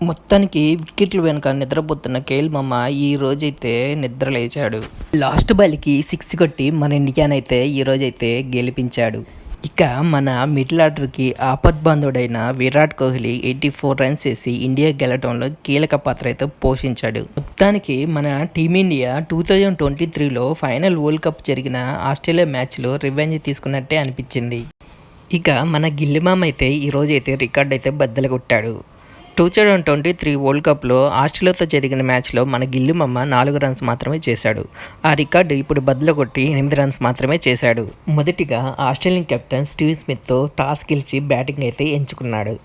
మొత్తానికి వికెట్లు వెనుక నిద్రపోతున్న కేఎల్ మామ ఈ రోజైతే నిద్ర లేచాడు. లాస్ట్ బాల్కి 6 కొట్టి మన ఇండియానైతే ఈ రోజైతే గెలిపించాడు. ఇక మన మిడిల్ ఆర్డర్కి ఆపద్బాంధుడైన విరాట్ కోహ్లీ 84 రన్స్ చేసి ఇండియా గెలవడంలో కీలక పాత్ర అయితే పోషించాడు. మొత్తానికి మన టీమిండియా 2023లో ఫైనల్ వరల్డ్ కప్ జరిగిన ఆస్ట్రేలియా మ్యాచ్లో రివెంజ్ తీసుకున్నట్టే అనిపించింది. ఇక మన గిల్లిమామ అయితే ఈరోజైతే రికార్డ్ అయితే బద్దలు కొట్టాడు. 2023 వరల్డ్ కప్లో ఆస్ట్రేలియాతో జరిగిన మ్యాచ్లో మన గిల్లిమమ్మ 4 రన్స్ మాత్రమే చేశాడు. ఆ రికార్డు ఇప్పుడు బద్దలు కొట్టి 8 రన్స్ మాత్రమే చేశాడు. మొదటిగా ఆస్ట్రేలియన్ కెప్టెన్ స్టీవ్ స్మిత్తో టాస్ గెలిచి బ్యాటింగ్ అయితే ఎంచుకున్నాడు.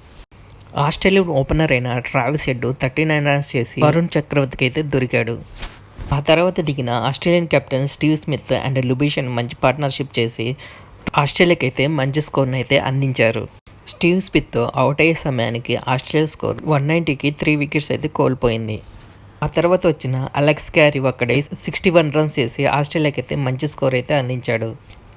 ఆస్ట్రేలియన్ ఓపెనర్ అయిన ట్రావిస్ హెడ్ 39 రన్స్ చేసి వరుణ్ చక్రవర్తికి అయితే దొరికాడు. ఆ తర్వాత దిగిన Australian captain Steve Smith and Labuschagne మంచి పార్ట్నర్షిప్ చేసి ఆస్ట్రేలియాకి అయితే మంచి స్కోర్ని అయితే అందించారు. స్టీవ్ స్మిత్ అవుట్ అయ్యే సమయానికి ఆస్ట్రేలియా స్కోర్ 190కి 3 వికెట్స్ అయితే కోల్పోయింది. ఆ తర్వాత వచ్చిన అలెక్స్ క్యారీ ఒక్కడే 61 రన్స్ చేసి ఆస్ట్రేలియాకి అయితే మంచి స్కోర్ అయితే అందించాడు.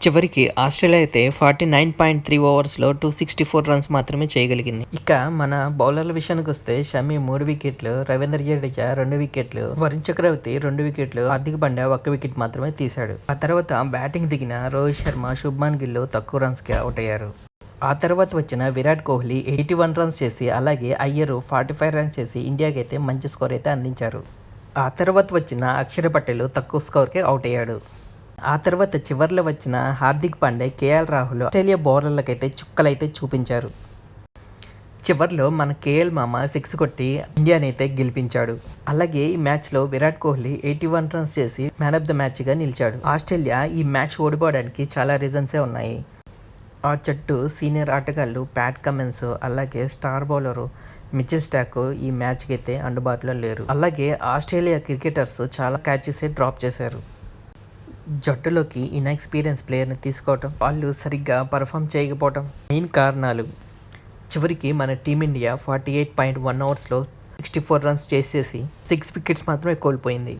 చివరికి ఆస్ట్రేలియా అయితే 49.3 ఓవర్స్లో 264 రన్స్ మాత్రమే చేయగలిగింది. ఇక మన బౌలర్ల విషయానికి వస్తే షమి 3 వికెట్లు, రవీంద్ర జడేజా 2 వికెట్లు, వరుణ్ చక్రవర్తి 2 వికెట్లు, హార్దిక్ పాండ్యా 1 వికెట్ మాత్రమే తీశాడు. ఆ తర్వాత బ్యాటింగ్ దిగిన రోహిత్ శర్మ, శుభ్మాన్ గిల్ తక్కువ రన్స్కి అవుట్ అయ్యారు. ఆ తర్వాత వచ్చిన విరాట్ కోహ్లీ 81 రన్స్ చేసి అలాగే అయ్యర్ 45 రన్స్ చేసి ఇండియాకి అయితే మంచి స్కోర్ అయితే అందించారు. ఆ తర్వాత వచ్చిన అక్షర్ పటేల్ తక్కువ స్కోర్కే అవుట్ అయ్యాడు. ఆ తర్వాత చివర్లో వచ్చిన హార్దిక్ పాండ్యా, కేఎల్ రాహుల్ ఆస్ట్రేలియా బౌలర్లకైతే చుక్కలైతే చూపించారు. చివర్లో మన కేఎల్ మామ 6 కొట్టి ఇండియాని అయితే గెలిపించాడు. అలాగే ఈ మ్యాచ్లో విరాట్ కోహ్లీ 81 రన్స్ చేసి మ్యాన్ ఆఫ్ ద మ్యాచ్గా నిలిచాడు. ఆస్ట్రేలియా ఈ మ్యాచ్ ఓడిపోవడానికి చాలా రీజన్సే ఉన్నాయి. ఆ జట్టు సీనియర్ ఆటగాళ్ళు ప్యాట్ కమిన్స్ అలాగే స్టార్ బౌలరు మిచెల్ స్టార్క్ ఈ మ్యాచ్కి అయితే అందుబాటులో లేరు. అలాగే ఆస్ట్రేలియా క్రికెటర్స్ చాలా క్యాచెస్ డ్రాప్ చేశారు. జట్టులోకి ఇన్ఎక్స్పీరియన్స్ ప్లేయర్ని తీసుకోవటం, వాళ్ళు సరిగ్గా పర్ఫామ్ చేయకపోవటం మెయిన్ కారణాలు. చివరికి మన టీమిండియా 48.1 ఓవర్స్లో 64 రన్స్ చేసేసి 6 వికెట్స్ మాత్రమే కోల్పోయింది.